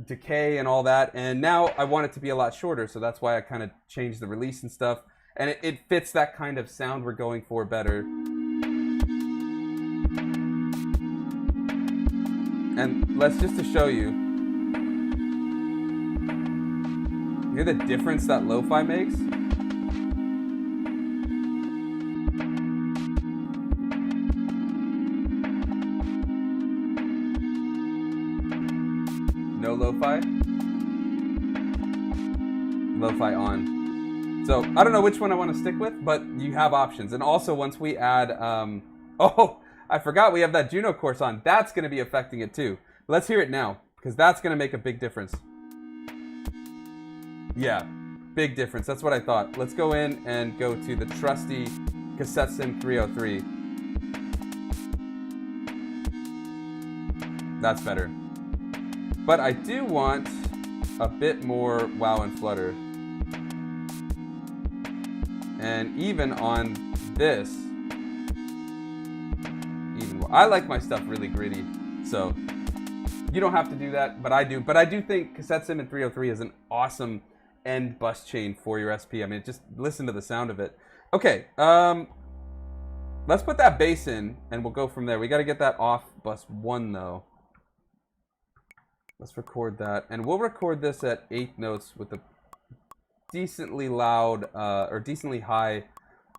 decay and all that, and now I want it to be a lot shorter, so that's why I kind of changed the release and stuff, and it fits that kind of sound we're going for better. And let's just to show you, hear the difference that lo-fi makes? No lo-fi? Lo-fi on. So I don't know which one I want to stick with, but you have options. And also once we add, oh, I forgot we have that Juno course on. That's going to be affecting it too. Let's hear it now, because that's going to make a big difference. Yeah, big difference. That's what I thought. Let's go in and go to the trusty Cassette Sim 303. That's better. But I do want a bit more wow and flutter. And even on this, I like my stuff really gritty. So you don't have to do that, but I do. But I do think Cassette Sim 303 is an awesome end bus chain for your SP. I mean, just listen to the sound of it. Okay, let's put that bass in and we'll go from there. We got to get that off bus 1 though. Let's record that, and we'll record this at 8 notes with a decently loud or decently high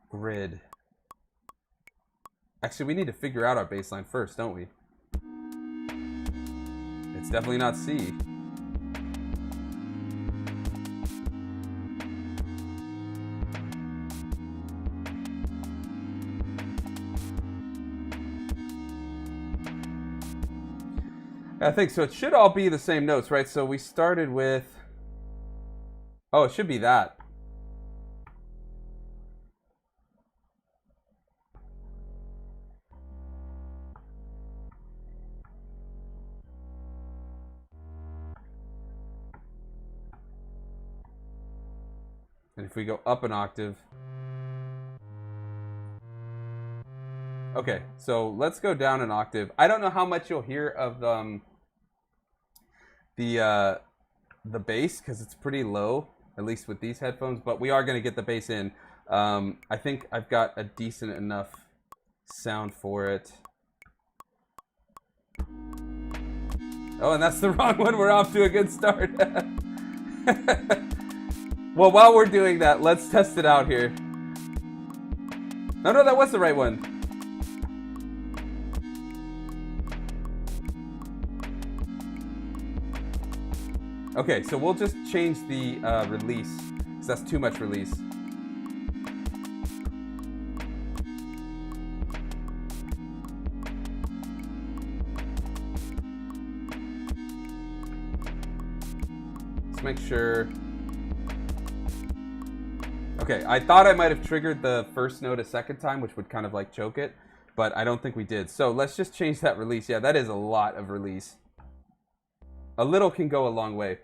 grid. Actually, we need to figure out our bass line first, don't we? It's definitely not C. I think so. It should all be the same notes, right? So we started with... Oh, it should be that. And if we go up an octave... Okay, so let's go down an octave. I don't know how much you'll hear of the bass, because it's pretty low, at least with these headphones, but we are going to get the bass in. I think I've got a decent enough sound for it. Oh, and that's the wrong one. We're off to a good start. Well, while we're doing that, let's test it out here. No, that was the right one. Okay, so we'll just change the release, because that's too much release. Let's make sure. Okay, I thought I might have triggered the first note a second time, which would kind of like choke it, but I don't think we did. So let's just change that release. Yeah, that is a lot of release. A little can go a long way.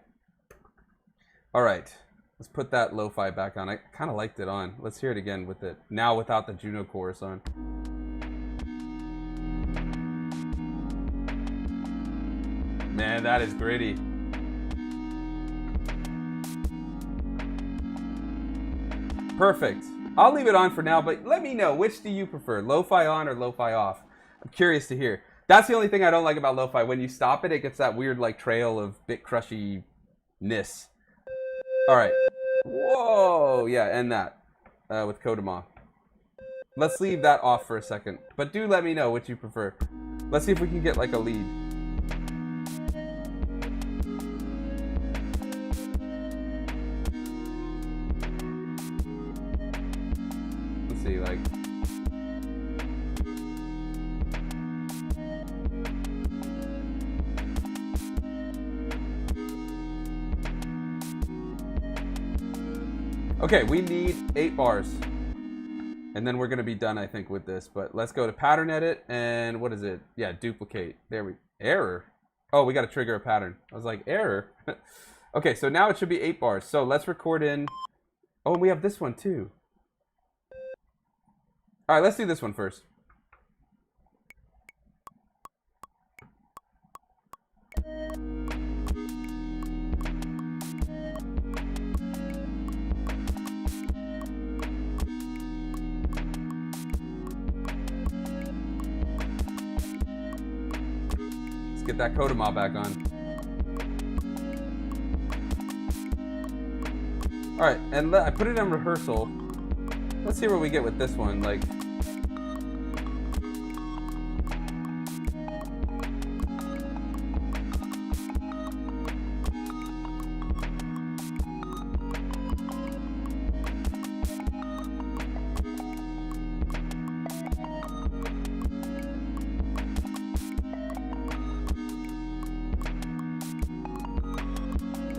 All right, let's put that lo-fi back on. I kind of liked it on. Let's hear it again with it now without the Juno chorus on. Man, that is gritty. Perfect. I'll leave it on for now, but let me know, which do you prefer, lo-fi on or lo-fi off? I'm curious to hear. That's the only thing I don't like about lo-fi. When you stop it, it gets that weird like trail of bit crushy-ness. All right. Whoa. Yeah, and that with Kodama. Let's leave that off for a second. But do let me know which you prefer. Let's see if we can get like a lead. Let's see, like... Okay, we need 8 bars. And then we're going to be done, I think, with this. But let's go to pattern edit. And what is it? Yeah, duplicate. There we... Error? Oh, we got to trigger a pattern. I was like, error? Okay, so now it should be 8 bars. So let's record in... Oh, and we have this one, too. All right, let's do this one first. Get that Kodama back on. All right, and I put it in rehearsal. Let's see what we get with this one. Like,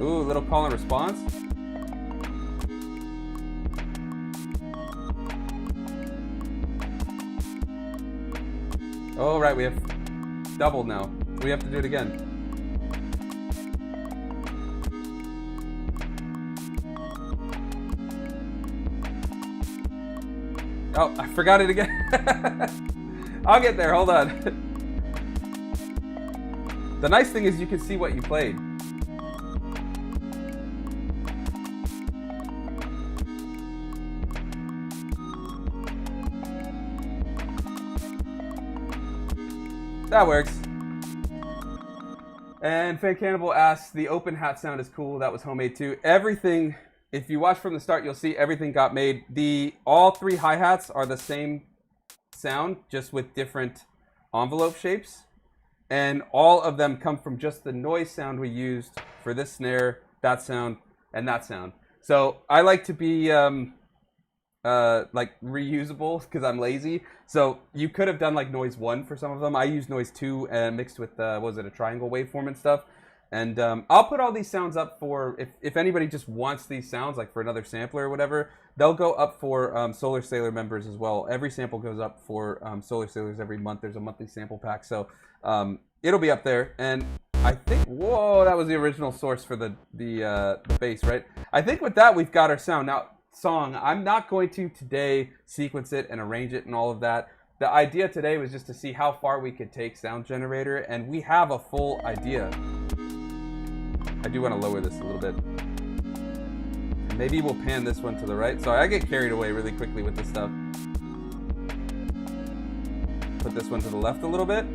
ooh, little call and response. Oh, right, we have double now. We have to do it again. Oh, I forgot it again. I'll get there, hold on. The nice thing is you can see what you played. That works. And Fan Cannibal asks, the open hat sound is cool. That was homemade too. Everything, if you watch from the start, you'll see everything got made. All 3 hi-hats are the same sound, just with different envelope shapes. And all of them come from just the noise sound we used for this snare, that sound, and that sound. So I like to be like reusable because I'm lazy. So you could have done like noise 1 for some of them. I use noise 2 and mixed with what was it, a triangle waveform and stuff. And I'll put all these sounds up for if anybody just wants these sounds, like for another sampler or whatever. They'll go up for Solar Sailor members as well. Every sample goes up for Solar Sailors every month. There's a monthly sample pack, so it'll be up there. And I think, whoa, that was the original source for the bass, right? I think with that we've got our sound now. Song, I'm not going to today sequence it and arrange it and all of that. The idea today was just to see how far we could take Sound Generator, and we have a full idea. I do want to lower this a little bit. Maybe we'll pan this one to the right. Sorry, I get carried away really quickly with this stuff. Put this one to the left a little bit,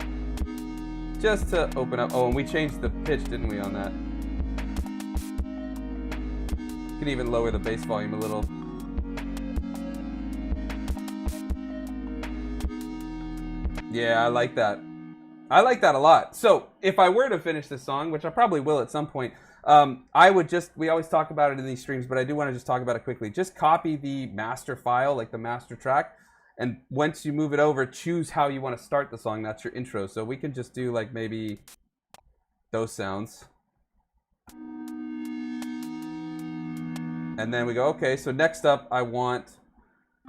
just to open up. Oh, and we changed the pitch, didn't we, on that? You can even lower the bass volume a little. Yeah, I like that. I like that a lot. So if I were to finish this song, which I probably will at some point, I would just, we always talk about it in these streams, but I do want to just talk about it quickly. Just copy the master file, like the master track, and once you move it over, choose how you want to start the song. That's your intro. So we can just do like maybe those sounds. And then we go, okay, so next up, I want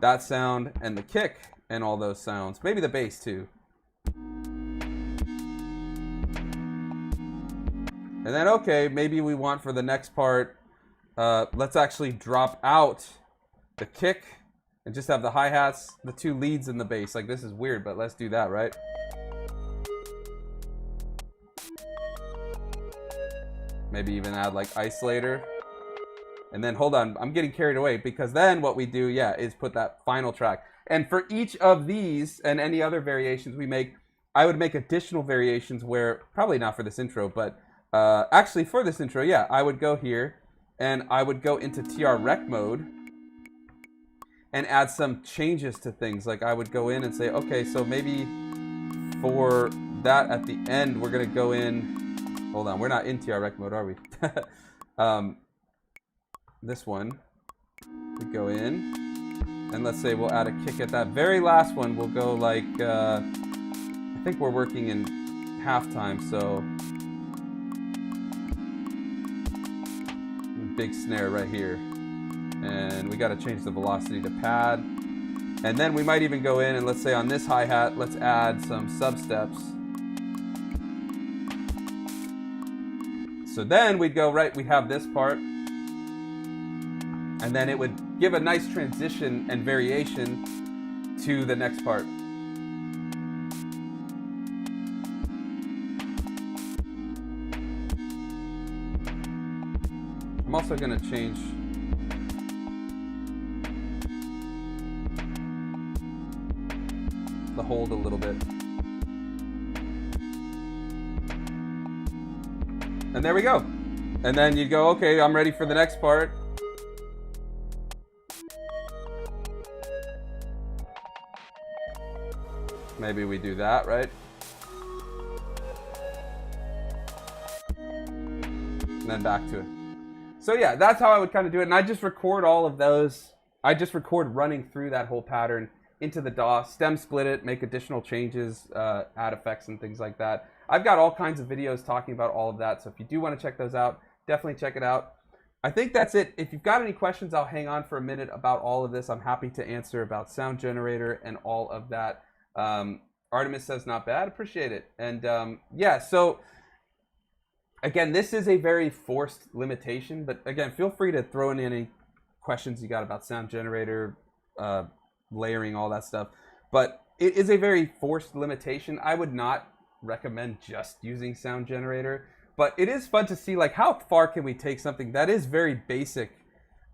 that sound and the kick and all those sounds. Maybe the bass too. And then, okay, maybe we want for the next part, let's actually drop out the kick and just have the hi-hats, the 2 leads and the bass. Like, this is weird, but let's do that, right? Maybe even add like isolator. And then, hold on, I'm getting carried away, because then what we do, yeah, is put that final track. And for each of these and any other variations we make, I would make additional variations where, probably not for this intro, but actually for this intro, yeah, I would go here and I would go into TR rec mode and add some changes to things. Like I would go in and say, okay, so maybe for that at the end, we're gonna go in, hold on, we're not in TR rec mode, are we? This one, we go in, and let's say we'll add a kick at that very last one. We'll go like, I think we're working in halftime, so big snare right here. And we got to change the velocity to pad. And then we might even go in and let's say on this hi-hat, let's add some sub-steps. So then we'd go, right, we have this part. And then it would give a nice transition and variation to the next part. I'm also going to change the hold a little bit. And there we go. And then you go, okay, I'm ready for the next part. Maybe we do that, right? And then back to it. So yeah, that's how I would kind of do it. And I just record all of those. I just record running through that whole pattern into the DAW, stem split it, make additional changes, add effects and things like that. I've got all kinds of videos talking about all of that. So if you do want to check those out, definitely check it out. I think that's it. If you've got any questions, I'll hang on for a minute about all of this. I'm happy to answer about sound generator and all of that. Artemis says not bad, appreciate it. And yeah, so again, this is a very forced limitation, but again, feel free to throw in any questions you got about sound generator, layering, all that stuff. But it is a very forced limitation. I would not recommend just using sound generator, but it is fun to see like how far can we take something that is very basic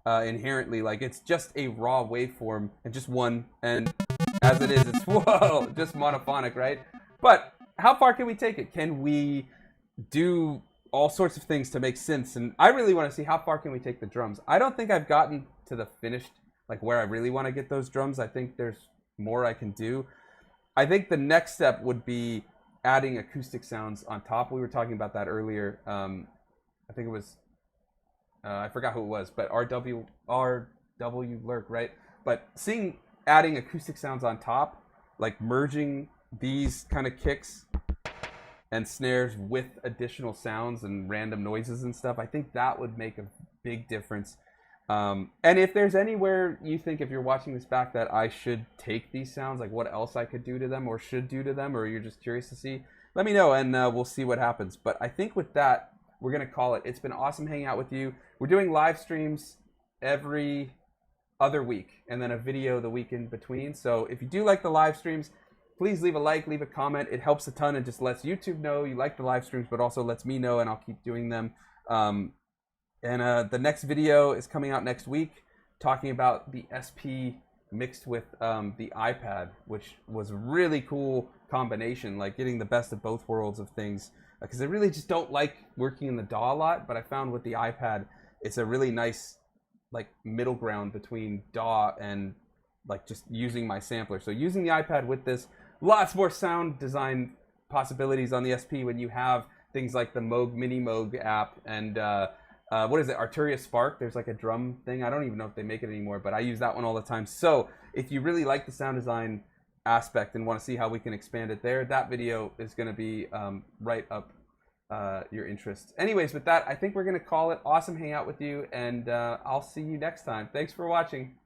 inherently, like it's just a raw waveform and just one, and as it is, it's whoa, just monophonic, right? But how far can we take it? Can we do all sorts of things to make synths? And I really want to see how far can we take the drums. I don't think I've gotten to the finished, like where I really want to get those drums. I think there's more I can do. I think the next step would be adding acoustic sounds on top. We were talking about that earlier. I think it was, I forgot who it was, but RW Lurk, right? But adding acoustic sounds on top, like merging these kind of kicks and snares with additional sounds and random noises and stuff, I think that would make a big difference. And if there's anywhere you think, if you're watching this back, that I should take these sounds, like what else I could do to them or should do to them, or you're just curious to see, let me know and we'll see what happens. But I think with that, we're going to call it. It's been awesome hanging out with you. We're doing live streams every other week and then a video the week in between. So if you do like the live streams, please leave a like, leave a comment. It helps a ton and just lets YouTube know you like the live streams, but also lets me know, and I'll keep doing them. And the next video is coming out next week, talking about the SP mixed with the iPad, which was a really cool combination, like getting the best of both worlds of things. Because I really just don't like working in the DAW a lot, but I found with the iPad, it's a really nice like middle ground between DAW and like just using my sampler. So using the iPad with this, lots more sound design possibilities on the SP when you have things like the Moog Mini Moog app and what is it, Arturia Spark. There's like a drum thing. I don't even know if they make it anymore, but I use that one all the time. So if you really like the sound design aspect and want to see how we can expand it there, that video is going to be right up your interest. Anyways, with that, I think we're going to call it. Awesome hang out with you, and I'll see you next time. Thanks for watching.